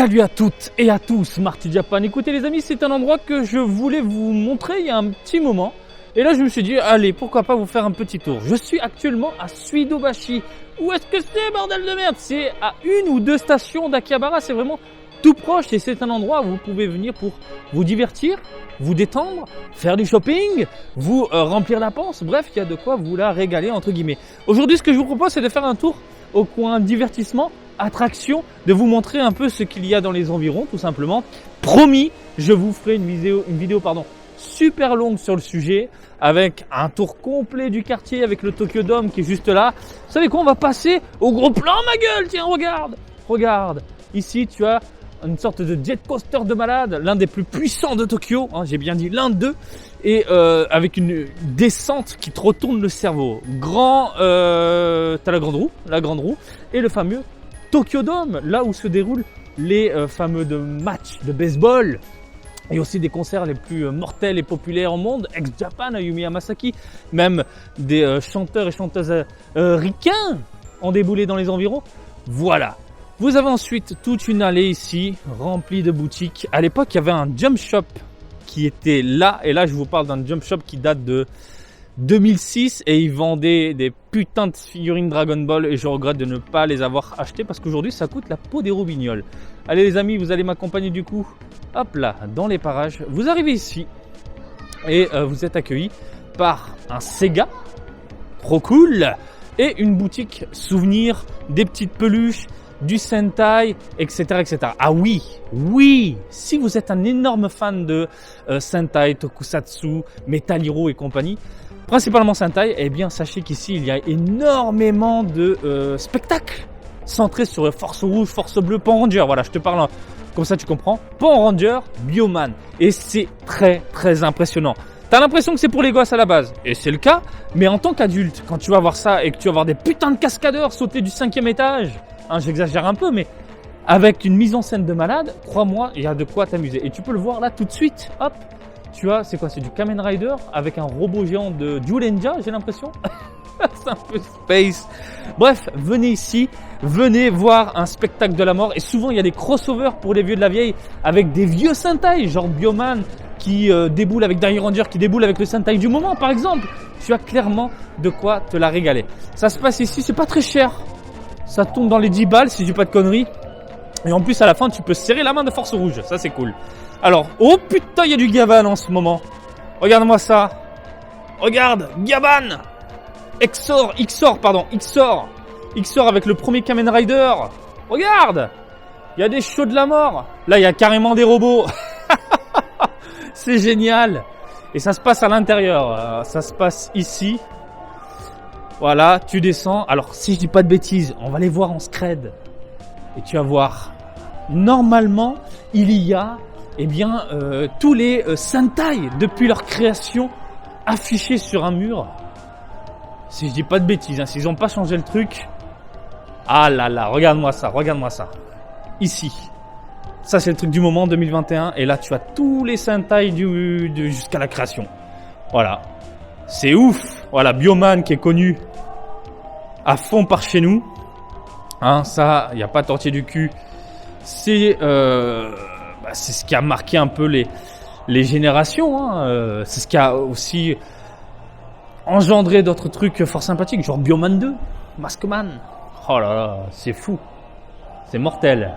Salut à toutes et à tous, Marty Japan. Écoutez les amis, c'est un endroit que je voulais vous montrer il y a un petit moment. Et là je me suis dit, allez, pourquoi pas vous faire un petit tour. Je suis actuellement à Suidobashi. Où est-ce que c'est, bordel de merde? C'est à 1 ou 2 stations d'Akihabara, c'est vraiment tout proche. Et c'est un endroit où vous pouvez venir pour vous divertir, vous détendre, faire du shopping, vous remplir la panse. Bref, il y a de quoi vous la régaler entre guillemets. Aujourd'hui, ce que je vous propose, c'est de faire un tour au coin divertissement, attraction, de vous montrer un peu ce qu'il y a dans les environs, tout simplement. Promis, je vous ferai une vidéo super longue sur le sujet, avec un tour complet du quartier, avec le Tokyo Dome qui est juste là. Vous savez quoi, on va passer au gros plan, ma gueule. Tiens, regarde. Ici, tu as une sorte de jet coaster de malade, l'un des plus puissants de Tokyo, hein, j'ai bien dit l'un d'eux, et avec une descente qui te retourne le cerveau. T'as la grande roue, et le fameux Tokyo Dome, là où se déroulent les fameux matchs de baseball, et aussi des concerts les plus mortels et populaires au monde, ex-Japan, Ayumi Hamasaki, même des chanteurs et chanteuses ricains ont déboulé dans les environs. Voilà. Vous avez ensuite toute une allée ici, remplie de boutiques. À l'époque, il y avait un jump shop qui était là. Et là, je vous parle d'un jump shop qui date de 2006. Et ils vendaient des putains de figurines Dragon Ball. Et je regrette de ne pas les avoir achetées parce qu'aujourd'hui, ça coûte la peau des roubignoles. Allez les amis, vous allez m'accompagner du coup. Hop là, dans les parages. Vous arrivez ici et vous êtes accueillis par un Sega. Trop cool. Et une boutique souvenir, des petites peluches, du Sentai, etc. Ah oui, si vous êtes un énorme fan de Sentai, Tokusatsu, Metal Hero et compagnie, principalement Sentai, eh bien sachez qu'ici il y a énormément de spectacles centrés sur Force Rouge, Force Bleue, Power Ranger. Voilà, je te parle comme ça tu comprends. Power Ranger, Bioman, et c'est très très impressionnant. T'as l'impression que c'est pour les gosses à la base, et c'est le cas, mais en tant qu'adulte, quand tu vas voir ça et que tu vas voir des putains de cascadeurs sauter du 5e étage, hein, j'exagère un peu, mais avec une mise en scène de malade, crois-moi, il y a de quoi t'amuser. Et tu peux le voir là tout de suite, hop, tu as, c'est quoi, c'est du Kamen Rider avec un robot géant de Julenja, j'ai l'impression. C'est un peu space. Bref, venez ici, venez voir un spectacle de la mort. Et souvent, il y a des crossovers pour les vieux de la vieille avec des vieux Sentai, genre Bioman qui déboule avec Daira Ranger, qui déboule avec le Sentai du moment, par exemple. Tu as clairement de quoi te la régaler. Ça se passe ici, c'est pas très cher. Ça tombe dans les 10 balles, si je dis pas de conneries. Et en plus, à la fin, tu peux serrer la main de Force Rouge. Ça, c'est cool. Alors, oh putain, il y a du Gaban en ce moment. Regarde-moi ça. Regarde, Gaban. Xor avec le premier Kamen Rider. Regarde, il y a des shows de la mort. Là, il y a carrément des robots. C'est génial. Et ça se passe à l'intérieur. Ça se passe ici. Voilà, tu descends. Alors, si je dis pas de bêtises, on va les voir en scred. Et tu vas voir. Normalement, il y a, tous les Sentai depuis leur création affichés sur un mur. Si je dis pas de bêtises, hein, s'ils ont pas changé le truc. Ah là là, regarde-moi ça. Ici. Ça, c'est le truc du moment 2021. Et là, tu as tous les Sentai jusqu'à la création. Voilà. C'est ouf. Voilà, Bioman qui est connu à fond par chez nous. Hein, ça, il n'y a pas de tortiller du cul. C'est ce qui a marqué un peu les générations. Hein. C'est ce qui a aussi engendré d'autres trucs fort sympathiques, genre Bioman 2, Maskman. Oh là là, c'est fou. C'est mortel.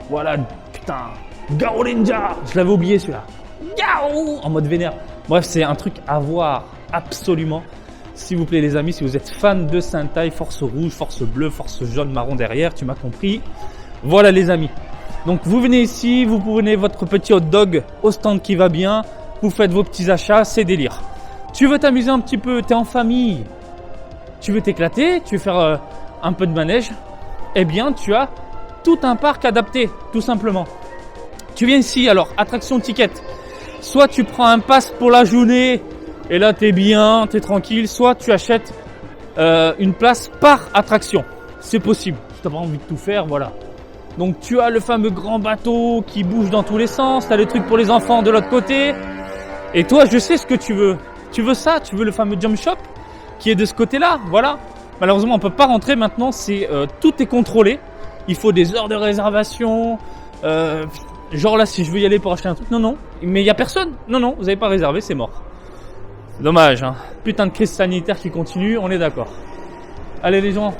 Voilà, putain. Garo Ninja. Je l'avais oublié celui-là. Garo en mode vénère. Bref, c'est un truc à voir absolument. S'il vous plaît les amis, si vous êtes fan de Sentai, Force Rouge, Force Bleue, Force Jaune, Marron derrière, tu m'as compris. Voilà les amis. Donc vous venez ici, vous prenez votre petit hot dog au stand qui va bien, vous faites vos petits achats, c'est délire. Tu veux t'amuser un petit peu, t'es en famille, tu veux t'éclater, tu veux faire un peu de manège, eh bien tu as tout un parc adapté, tout simplement. Tu viens ici, alors, attraction ticket. Soit tu prends un pass pour la journée, et là t'es bien, t'es tranquille, soit tu achètes une place par attraction. C'est possible, si t'as pas envie de tout faire, voilà. Donc tu as le fameux grand bateau qui bouge dans tous les sens, t'as le truc pour les enfants de l'autre côté, et toi je sais ce que tu veux. Tu veux ça, tu veux le fameux jump shop qui est de ce côté-là, voilà. Malheureusement, on peut pas rentrer maintenant, tout est contrôlé. Il faut des heures de réservation, Genre là, si je veux y aller pour acheter un truc, non, mais il y a personne. Non, vous avez pas réservé, c'est mort. C'est dommage, hein. Putain de crise sanitaire qui continue, on est d'accord. Allez les gens,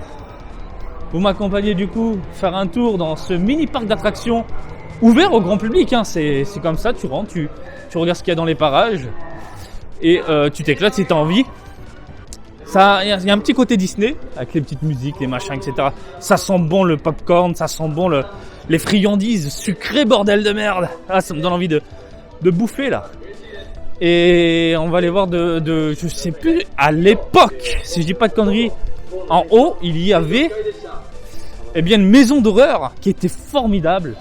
vous m'accompagnez du coup faire un tour dans ce mini parc d'attractions ouvert au grand public, hein. C'est comme ça, tu rentres, tu regardes ce qu'il y a dans les parages et tu t'éclates si t'as envie. Ça, il y a un petit côté Disney avec les petites musiques, les machins, etc. Ça sent bon le popcorn, ça sent bon les friandises sucrées, bordel de merde. Ah, ça me donne envie de bouffer là. Et on va aller voir je sais plus, à l'époque, si je dis pas de conneries, en haut, il y avait une maison d'horreur qui était formidable.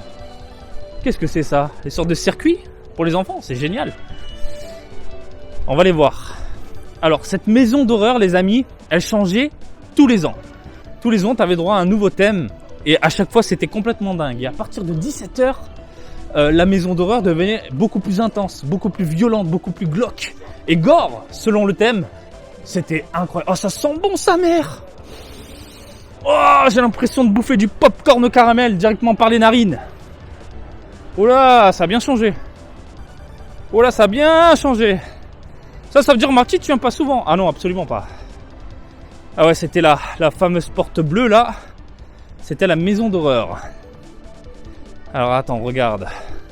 Qu'est-ce que c'est ça? Des sortes de circuits pour les enfants, c'est génial. On va les voir. Alors, cette maison d'horreur, les amis, elle changeait tous les ans. Tous les ans, tu avais droit à un nouveau thème. Et à chaque fois, c'était complètement dingue. Et à partir de 17h, la maison d'horreur devenait beaucoup plus intense, beaucoup plus violente, beaucoup plus glauque. Et gore, selon le thème, c'était incroyable. Oh, ça sent bon, sa mère! Oh, j'ai l'impression de bouffer du popcorn au caramel directement par les narines. Oh là, ça a bien changé. Oh là, ça a bien changé. Ça veut dire, Marty, tu viens pas souvent? Ah non, absolument pas. Ah ouais, c'était la fameuse porte bleue là. C'était la maison d'horreur. Alors attends, regarde.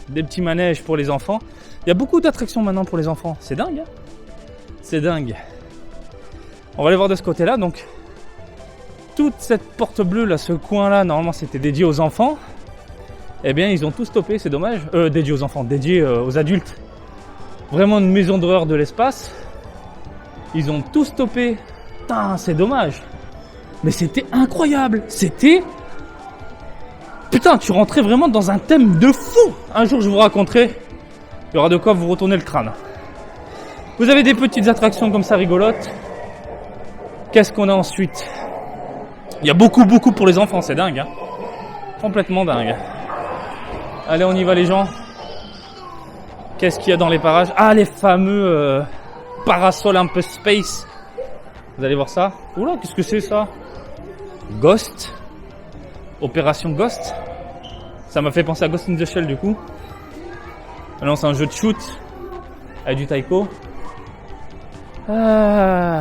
Des petits manèges pour les enfants. Il y a beaucoup d'attractions maintenant pour les enfants. C'est dingue, hein? C'est dingue. On va aller voir de ce côté-là. Donc, toute cette porte bleue là, ce coin là, normalement c'était dédié aux enfants. Eh bien, ils ont tout stoppé, c'est dommage. Dédié aux enfants, dédié aux adultes. Vraiment une maison d'horreur de l'espace. Ils ont tout stoppé. Putain, c'est dommage. Mais c'était incroyable. Putain, tu rentrais vraiment dans un thème de fou. Un jour, je vous raconterai. Il y aura de quoi vous retourner le crâne. Vous avez des petites attractions comme ça rigolotes. Qu'est-ce qu'on a ensuite? Il y a beaucoup pour les enfants, c'est dingue, hein. Complètement dingue. Allez, on y va les gens. Qu'est-ce qu'il y a dans les parages? Ah, les fameux parasols un peu space. Vous allez voir ça. Oula, qu'est-ce que c'est ça? Ghost. Opération Ghost. Ça m'a fait penser à Ghost in the Shell du coup. Alors c'est un jeu de shoot avec du taiko. Oh,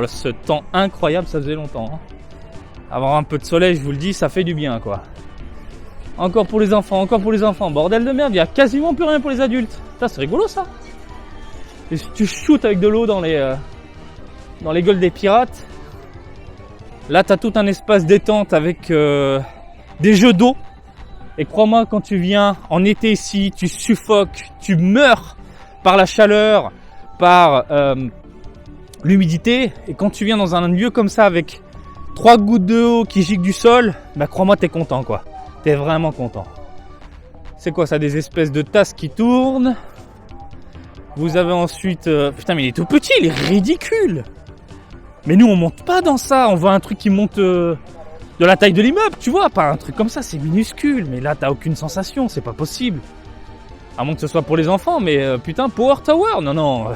ce temps incroyable, ça faisait longtemps. Hein. Avoir un peu de soleil, je vous le dis, ça fait du bien quoi. Encore pour les enfants, bordel de merde, il y a quasiment plus rien pour les adultes. Ça c'est rigolo ça. Et si tu shootes avec de l'eau dans les gueules des pirates. Là t'as tout un espace détente avec des jeux d'eau. Et crois-moi, quand tu viens en été ici, tu suffoques, tu meurs par la chaleur, par l'humidité. Et quand tu viens dans un lieu comme ça avec 3 gouttes d'eau qui giclent du sol, bah crois-moi t'es content quoi. T'es vraiment content. C'est quoi ça? Des espèces de tasses qui tournent. Vous avez ensuite... Putain mais il est tout petit, il est ridicule. Mais nous on monte pas dans ça, on voit un truc qui monte de la taille de l'immeuble, tu vois. Pas un truc comme ça, c'est minuscule. Mais là t'as aucune sensation, c'est pas possible. À moins que ce soit pour les enfants, mais putain, Power Tower, non.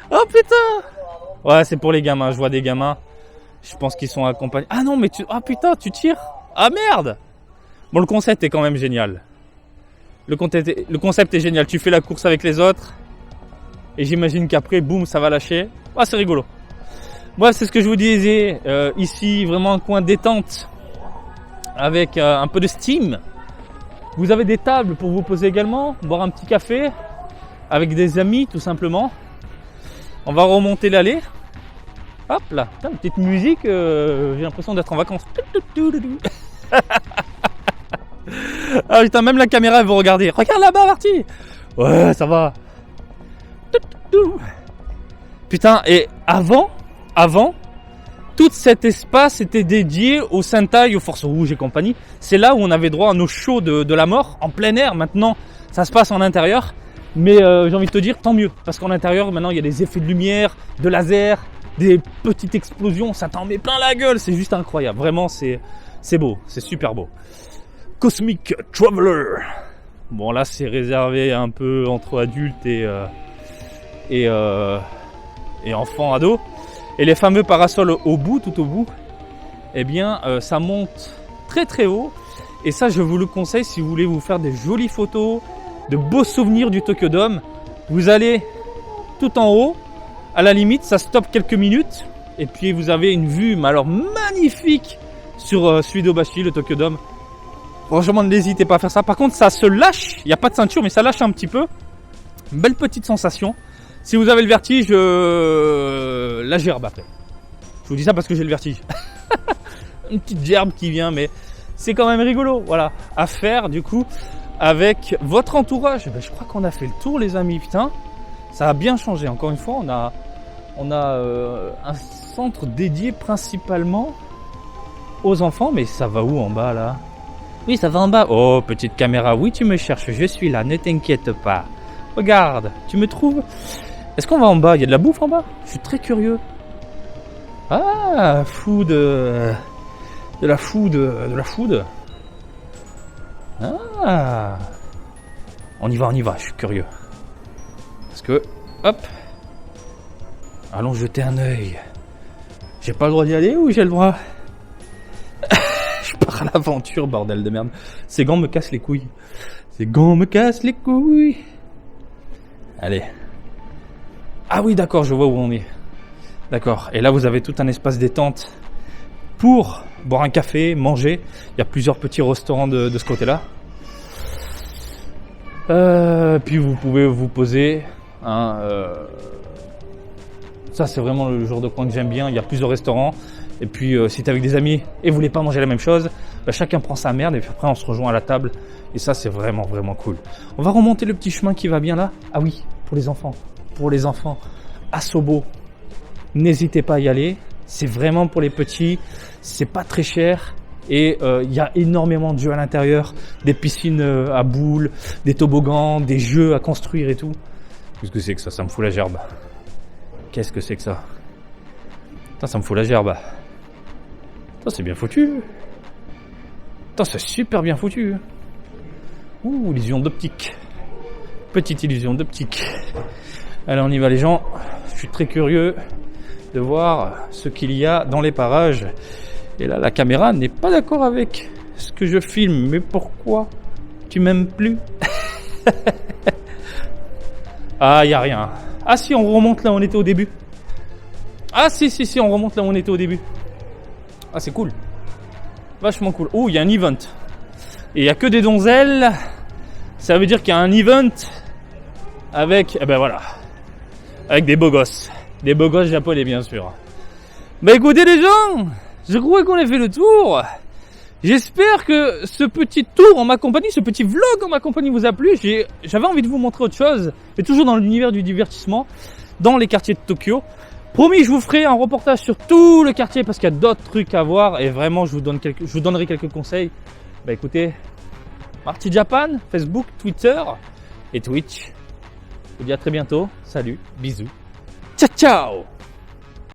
Oh putain. Ouais, c'est pour les gamins, je vois des gamins. Je pense qu'ils sont accompagnés. Ah non, mais ah putain, tu tires. Ah merde. Bon, le concept est quand même génial. Le concept est génial. Tu fais la course avec les autres. Et j'imagine qu'après, boum, ça va lâcher. Ah, c'est rigolo. Moi, c'est ce que je vous disais. Ici, vraiment un coin détente. Avec un peu de steam. Vous avez des tables pour vous poser également. Boire un petit café. Avec des amis, tout simplement. On va remonter l'allée. Hop là, putain, une petite musique, j'ai l'impression d'être en vacances. Ah putain, même la caméra elle veut regarder. Regarde là-bas, Marty. Ouais, ça va. Putain, et avant, tout cet espace était dédié aux Sentai, aux Forces Rouges et compagnie. C'est là où on avait droit à nos shows de la mort en plein air. Maintenant, ça se passe en intérieur. Mais j'ai envie de te dire, tant mieux. Parce qu'en intérieur, maintenant, il y a des effets de lumière, de laser, des petites explosions. Ça t'en met plein la gueule. C'est juste incroyable. Vraiment, c'est beau. C'est super beau. Cosmic Traveler. Bon, là, c'est réservé un peu entre adultes et enfants, ados. Et les fameux parasols tout au bout, eh bien, ça monte très très haut. Et ça, je vous le conseille si vous voulez vous faire des jolies photos, de beaux souvenirs du Tokyo Dome. Vous allez tout en haut. À la limite, ça stoppe quelques minutes. Et puis vous avez une vue, mais alors magnifique sur Suidobashi, le Tokyo Dome. Franchement, n'hésitez pas à faire ça. Par contre, ça se lâche. Il n'y a pas de ceinture, mais ça lâche un petit peu. Une belle petite sensation. Si vous avez le vertige, la gerbe après. Je vous dis ça parce que j'ai le vertige. Une petite gerbe qui vient, mais c'est quand même rigolo. Voilà, à faire du coup avec votre entourage. Ben, je crois qu'on a fait le tour, les amis. Putain, ça a bien changé. Encore une fois, on a un centre dédié principalement aux enfants. Mais ça va où en bas là? Oui, ça va en bas. Oh, petite caméra. Oui, tu me cherches. Je suis là. Ne t'inquiète pas. Regarde, tu me trouves? Est-ce qu'on va en bas? Il y a de la bouffe en bas? Je suis très curieux. Ah, food. De la food. Ah. On y va. Je suis curieux. Parce que, hop. Allons jeter un œil. J'ai pas le droit d'y aller ou j'ai le droit? Je pars à l'aventure, bordel de merde. Ces gants me cassent les couilles. Allez. Ah oui, d'accord, je vois où on est. D'accord. Et là, vous avez tout un espace détente pour boire un café, manger. Il y a plusieurs petits restaurants de ce côté-là. Puis vous pouvez vous poser. Ça, c'est vraiment le genre de coin que j'aime bien. Il y a plusieurs restaurants. Et puis, si t'es avec des amis et vous voulez pas manger la même chose, bah, chacun prend sa merde et puis après, on se rejoint à la table. Et ça, c'est vraiment, vraiment cool. On va remonter le petit chemin qui va bien là. Ah oui, pour les enfants. Asobo. N'hésitez pas à y aller. C'est vraiment pour les petits. C'est pas très cher. Et il y a énormément de jeux à l'intérieur. Des piscines à boules, des toboggans, des jeux à construire et tout. Qu'est-ce que c'est que ça? Ça me fout la gerbe. Qu'est-ce que c'est que ça? Putain, ça me fout la gerbe. Putain, c'est bien foutu. Putain, c'est super bien foutu. Ouh, illusion d'optique. Petite illusion d'optique. Allez, on y va les gens. Je suis très curieux de voir ce qu'il y a dans les parages. Et là, la caméra n'est pas d'accord avec ce que je filme. Mais pourquoi tu m'aimes plus? Ah, y a rien. Ah si, on remonte là où on était au début. Ah si, on remonte là où on était au début. Ah, c'est cool. Vachement cool. Oh, il y a un event. Et il y a que des donzelles. Ça veut dire qu'il y a un event avec, avec des beaux gosses. Des beaux gosses japonais, bien sûr. Bah écoutez les gens, je crois qu'on a fait le tour. J'espère que ce petit tour en ma compagnie, ce petit vlog en ma compagnie vous a plu. J'avais envie de vous montrer autre chose, mais toujours dans l'univers du divertissement, dans les quartiers de Tokyo. Promis, je vous ferai un reportage sur tout le quartier parce qu'il y a d'autres trucs à voir et vraiment je vous donnerai quelques conseils. Bah écoutez, Marty Japan, Facebook, Twitter et Twitch. Je vous dis à très bientôt. Salut, bisous. Ciao ciao.